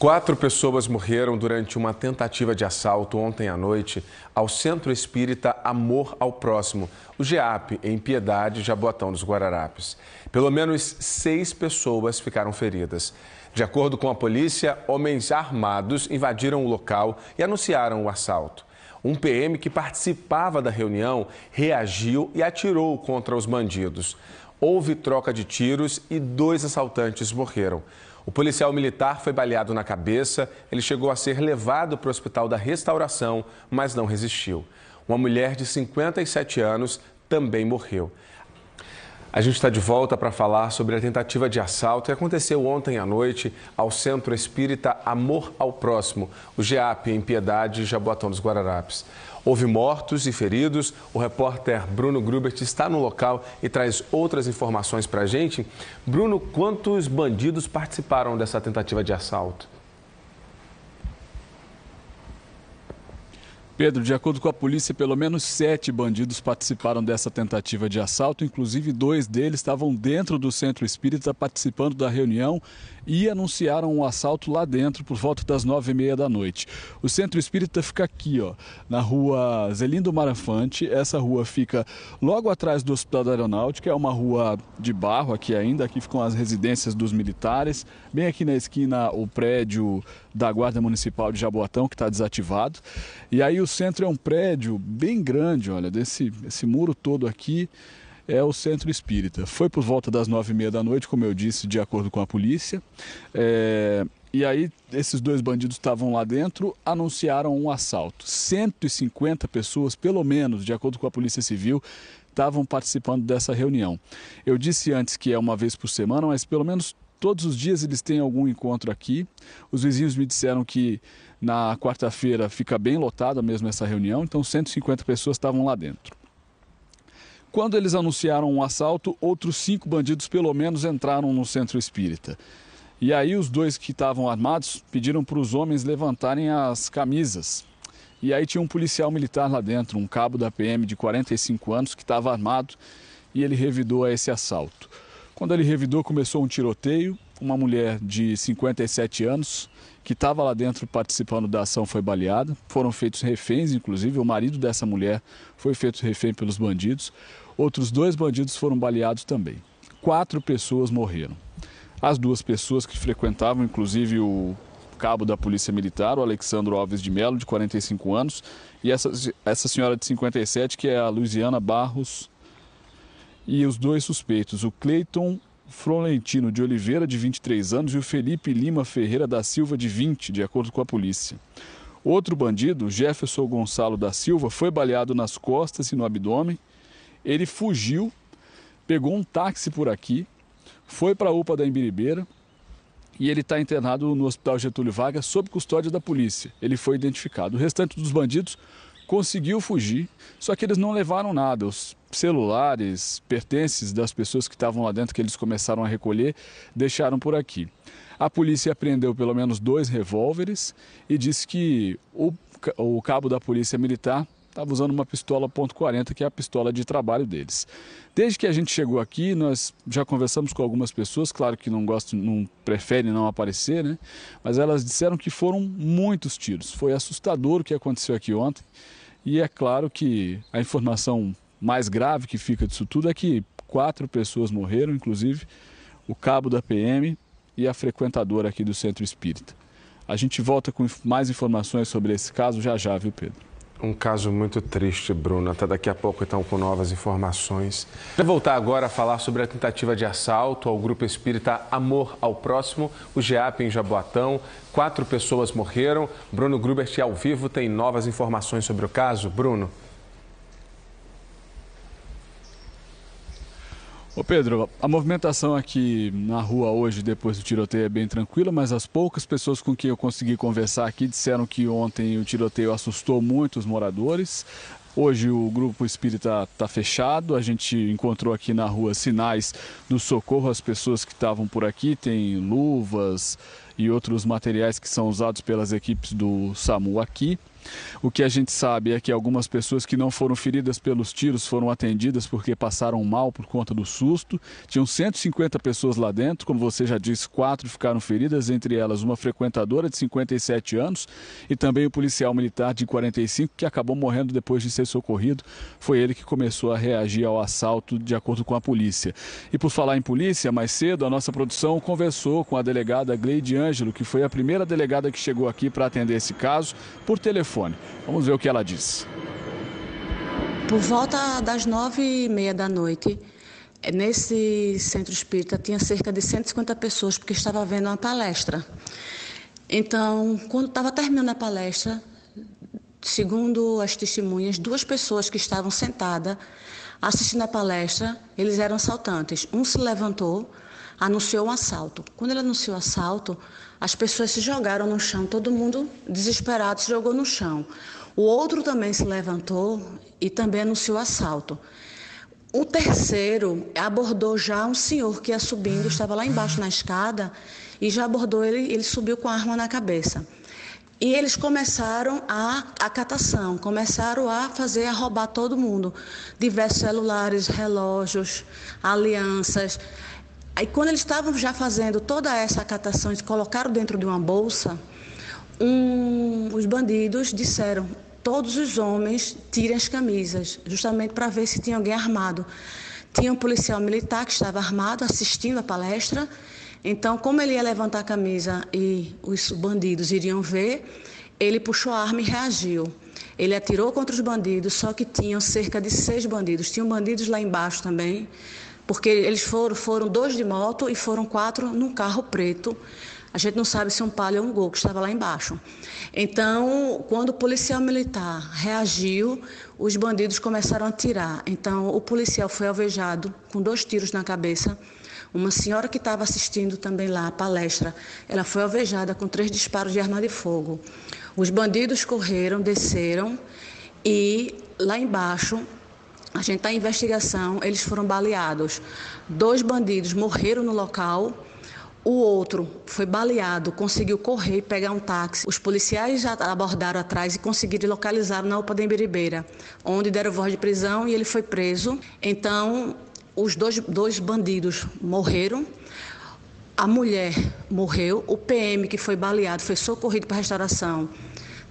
4 pessoas morreram durante uma tentativa de assalto ontem à noite ao Centro Espírita Amor ao Próximo, o GEAP, em Piedade, Jaboatão dos Guararapes. Pelo menos 6 pessoas ficaram feridas. De acordo com a polícia, homens armados invadiram o local e anunciaram o assalto. Um PM que participava da reunião reagiu e atirou contra os bandidos. Houve troca de tiros e 2 assaltantes morreram. O policial militar foi baleado na cabeça, ele chegou a ser levado para o Hospital da Restauração, mas não resistiu. Uma mulher de 57 anos também morreu. A gente está de volta para falar sobre a tentativa de assalto que aconteceu ontem à noite ao Centro Espírita Amor ao Próximo, o GEAP, em Piedade, Jaboatão dos Guararapes. Houve mortos e feridos. O repórter Bruno Grubert está no local e traz outras informações para a gente. Bruno, quantos bandidos participaram dessa tentativa de assalto? Pedro, de acordo com a polícia, pelo menos 7 bandidos participaram dessa tentativa de assalto. Inclusive, 2 deles estavam dentro do Centro Espírita participando da reunião e anunciaram um assalto lá dentro por volta das 9h30 da noite. O Centro Espírita fica aqui, ó, na rua Zelindo Marafante. Essa rua fica logo atrás do Hospital da Aeronáutica. É uma rua de barro aqui ainda. Aqui ficam as residências dos militares. Bem aqui na esquina, o prédio da Guarda Municipal de Jaboatão, que está desativado. E aí o centro é um prédio bem grande, olha, esse muro todo aqui é o Centro Espírita. Foi por volta das 9h30 da noite, como eu disse, de acordo com a polícia. E aí esses 2 bandidos estavam lá dentro, anunciaram um assalto. 150 pessoas, pelo menos, de acordo com a Polícia Civil, estavam participando dessa reunião. Eu disse antes que é uma vez por semana, mas pelo menos todos os dias eles têm algum encontro aqui. Os vizinhos me disseram que na quarta-feira fica bem lotada mesmo essa reunião, então 150 pessoas estavam lá dentro. Quando eles anunciaram um assalto, outros 5 bandidos pelo menos entraram no Centro Espírita. E aí os 2 que estavam armados pediram para os homens levantarem as camisas. E aí tinha um policial militar lá dentro, um cabo da PM de 45 anos que estava armado e ele revidou a esse assalto. Quando ele revidou, começou um tiroteio. Uma mulher de 57 anos que estava lá dentro participando da ação foi baleada. Foram feitos reféns, inclusive o marido dessa mulher foi feito refém pelos bandidos. Outros 2 bandidos foram baleados também. 4 pessoas morreram. As 2 pessoas que frequentavam, inclusive o cabo da Polícia Militar, o Alexandro Alves de Melo, de 45 anos, e essa senhora de 57, que é a Luiziana Barros, e os 2 suspeitos, o Cleiton Florentino de Oliveira, de 23 anos, e o Felipe Lima Ferreira da Silva, de 20, de acordo com a polícia. Outro bandido, Jefferson Gonçalo da Silva, foi baleado nas costas e no abdômen. Ele fugiu, pegou um táxi por aqui, foi para a UPA da Imbiribeira e ele está internado no Hospital Getúlio Vargas sob custódia da polícia. Ele foi identificado. O restante dos bandidos conseguiu fugir, só que eles não levaram nada. Os celulares, pertences das pessoas que estavam lá dentro, que eles começaram a recolher, deixaram por aqui. A polícia apreendeu pelo menos 2 revólveres e disse que o cabo da Polícia Militar estava usando uma pistola .40, que é a pistola de trabalho deles. Desde que a gente chegou aqui, nós já conversamos com algumas pessoas, claro que não preferem não aparecer, né? Mas elas disseram que foram muitos tiros. Foi assustador o que aconteceu aqui ontem. E é claro que a informação mais grave que fica disso tudo é que 4 pessoas morreram, inclusive o cabo da PM e a frequentadora aqui do Centro Espírita. A gente volta com mais informações sobre esse caso já, viu, Pedro? Um caso muito triste, Bruno. Até daqui a pouco, então, com novas informações. Vou voltar agora a falar sobre a tentativa de assalto ao Grupo Espírita Amor ao Próximo, o GEAP em Jaboatão. 4 pessoas morreram. Bruno Grubert, ao vivo, tem novas informações sobre o caso. Bruno. Ô Pedro, a movimentação aqui na rua hoje, depois do tiroteio, é bem tranquila, mas as poucas pessoas com quem eu consegui conversar aqui disseram que ontem o tiroteio assustou muito os moradores. Hoje o Grupo Espírita está fechado, a gente encontrou aqui na rua sinais do socorro às pessoas que estavam por aqui, tem luvas e outros materiais que são usados pelas equipes do SAMU aqui. O que a gente sabe é que algumas pessoas que não foram feridas pelos tiros foram atendidas porque passaram mal por conta do susto. Tinham 150 pessoas lá dentro, como você já disse, 4 ficaram feridas, entre elas uma frequentadora de 57 anos e também o policial militar de 45, que acabou morrendo depois de ser socorrido. Foi ele que começou a reagir ao assalto, de acordo com a polícia. E por falar em polícia, mais cedo a nossa produção conversou com a delegada Gleide Ângelo, que foi a primeira delegada que chegou aqui para atender esse caso, por telefone. Vamos ver o que ela disse. Por volta das 9h30 da noite, nesse centro espírita tinha cerca de 150 pessoas, porque estava havendo uma palestra. Então, quando estava terminando a palestra, segundo as testemunhas, 2 pessoas que estavam sentadas assistindo a palestra, eles eram assaltantes. Um se levantou, anunciou um assalto. Quando ele anunciou o assalto, as pessoas se jogaram no chão, todo mundo desesperado se jogou no chão. O outro também se levantou e também anunciou o assalto. O terceiro abordou já um senhor que ia subindo, estava lá embaixo na escada, e já abordou ele subiu com a arma na cabeça. E eles começaram a catação, começaram a roubar todo mundo. Diversos celulares, relógios, alianças. Aí quando eles estavam já fazendo toda essa catação, eles colocaram dentro de uma bolsa, os bandidos disseram: todos os homens tirem as camisas, justamente para ver se tinha alguém armado. Tinha um policial militar que estava armado, assistindo a palestra. Então, como ele ia levantar a camisa e os bandidos iriam ver, ele puxou a arma e reagiu. Ele atirou contra os bandidos, só que tinham cerca de 6 bandidos. Tinham bandidos lá embaixo também, porque eles foram 2 de moto e foram 4 num carro preto. A gente não sabe se um Palio ou um Gol, que estava lá embaixo. Então, quando o policial militar reagiu, os bandidos começaram a atirar. Então, o policial foi alvejado com 2 tiros na cabeça. Uma senhora que estava assistindo também lá a palestra, ela foi alvejada com 3 disparos de arma de fogo. Os bandidos correram, desceram e lá embaixo, a gente está em investigação, eles foram baleados. 2 bandidos morreram no local. O outro foi baleado, conseguiu correr e pegar um táxi. Os policiais já abordaram atrás e conseguiram localizá-lo na UPA da Imbiribeira, onde deram voz de prisão e ele foi preso. Então, os dois bandidos morreram, a mulher morreu, o PM que foi baleado foi socorrido para a restauração,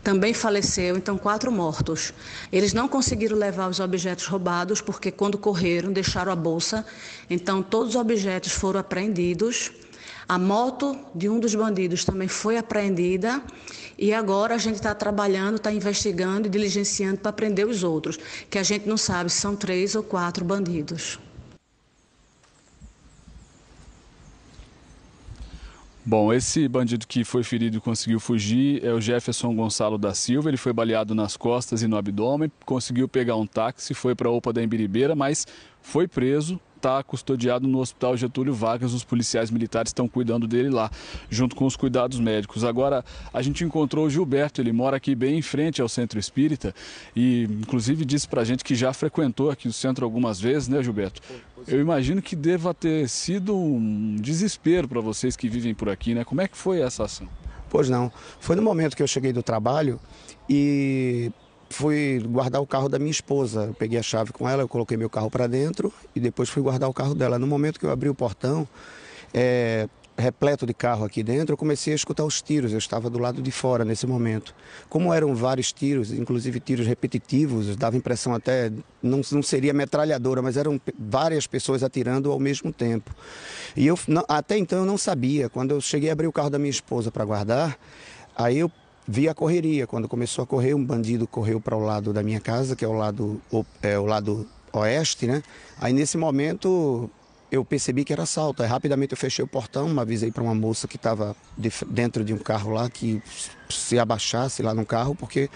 também faleceu, então 4 mortos. Eles não conseguiram levar os objetos roubados, porque quando correram, deixaram a bolsa, então todos os objetos foram apreendidos. A moto de um dos bandidos também foi apreendida e agora a gente está trabalhando, está investigando e diligenciando para prender os outros, que a gente não sabe se são 3 ou 4 bandidos. Bom, esse bandido que foi ferido e conseguiu fugir é o Jefferson Gonçalo da Silva. Ele foi baleado nas costas e no abdômen, conseguiu pegar um táxi, foi para a UPA da Imbiribeira, mas foi preso. Está custodiado no Hospital Getúlio Vargas, os policiais militares estão cuidando dele lá, junto com os cuidados médicos. Agora, a gente encontrou o Gilberto, ele mora aqui bem em frente ao Centro Espírita e, inclusive, disse para a gente que já frequentou aqui o centro algumas vezes, né, Gilberto? Eu imagino que deva ter sido um desespero para vocês que vivem por aqui, né? Como é que foi essa ação? Pois não, foi no momento que eu cheguei do trabalho e fui guardar o carro da minha esposa. Eu peguei a chave com ela, eu coloquei meu carro para dentro e depois fui guardar o carro dela. No momento que eu abri o portão, repleto de carro aqui dentro, eu comecei a escutar os tiros. Eu estava do lado de fora nesse momento. Como eram vários tiros, inclusive tiros repetitivos, dava impressão até, não seria metralhadora, mas eram várias pessoas atirando ao mesmo tempo. E eu, até então eu não sabia. Quando eu cheguei a abrir o carro da minha esposa para guardar, aí eu vi a correria. Quando começou a correr, um bandido correu para o lado da minha casa, que é o lado oeste, né? Aí nesse momento eu percebi que era assalto. Aí rapidamente eu fechei o portão, avisei para uma moça que estava dentro de um carro lá que se abaixasse lá no carro, porque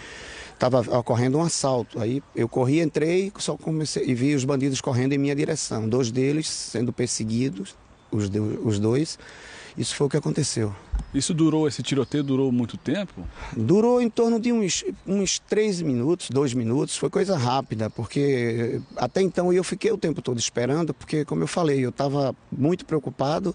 estava ocorrendo um assalto. Aí eu corri, entrei, só comecei e vi os bandidos correndo em minha direção. 2 deles sendo perseguidos os dois. Isso foi o que aconteceu. Esse tiroteio durou muito tempo? Durou em torno de uns 3 minutos, 2 minutos, foi coisa rápida, porque até então eu fiquei o tempo todo esperando, porque como eu falei, eu estava muito preocupado,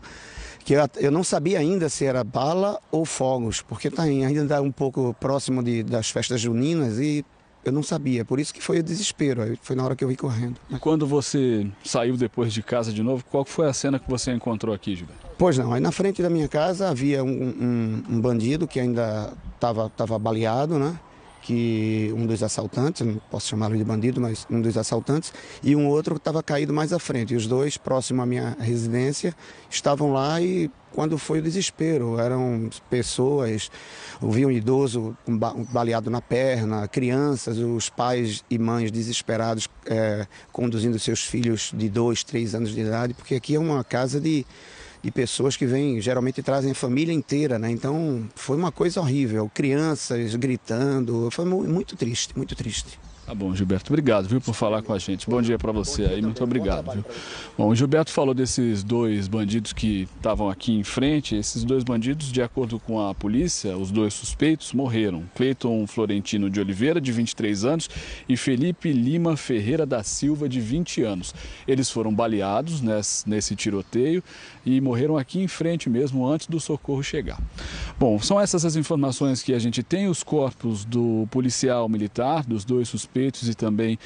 que eu não sabia ainda se era bala ou fogos, porque está ainda um pouco próximo das festas juninas e eu não sabia, por isso que foi o desespero, aí foi na hora que eu vim correndo. E quando você saiu depois de casa de novo, qual foi a cena que você encontrou aqui, Gilberto? Pois não, aí na frente da minha casa havia um bandido que ainda estava baleado, né? Que um dos assaltantes, não posso chamá-lo de bandido, mas um dos assaltantes, e um outro que estava caído mais à frente. E os dois, próximo à minha residência, estavam lá e quando foi o desespero, eram pessoas, ouvi um idoso baleado na perna, crianças, os pais e mães desesperados conduzindo seus filhos de 2, 3 anos de idade, porque aqui é uma casa de pessoas que vêm, geralmente trazem a família inteira, né? Então foi uma coisa horrível, crianças gritando, foi muito triste, muito triste. Tá bom, Gilberto, obrigado, viu, por falar com a gente. Bom dia para você aí, muito obrigado, viu? Bom, o Gilberto falou desses 2 bandidos que estavam aqui em frente. Esses 2 bandidos, de acordo com a polícia, os 2 suspeitos morreram. Cleiton Florentino de Oliveira, de 23 anos, e Felipe Lima Ferreira da Silva, de 20 anos. Eles foram baleados nesse tiroteio e morreram aqui em frente mesmo, antes do socorro chegar. Bom, são essas as informações que a gente tem. Os corpos do policial militar, dos 2 suspeitos, e também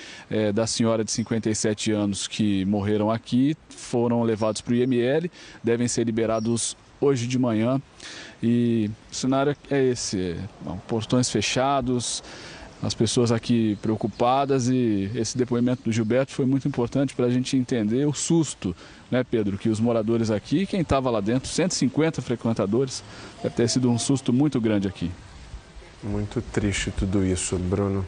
da senhora de 57 anos que morreram aqui, foram levados para o IML, devem ser liberados hoje de manhã. E o cenário é esse, portões fechados, as pessoas aqui preocupadas, e esse depoimento do Gilberto foi muito importante para a gente entender o susto, né, Pedro, que os moradores aqui, quem estava lá dentro, 150 frequentadores, deve ter sido um susto muito grande aqui. Muito triste tudo isso, Bruno.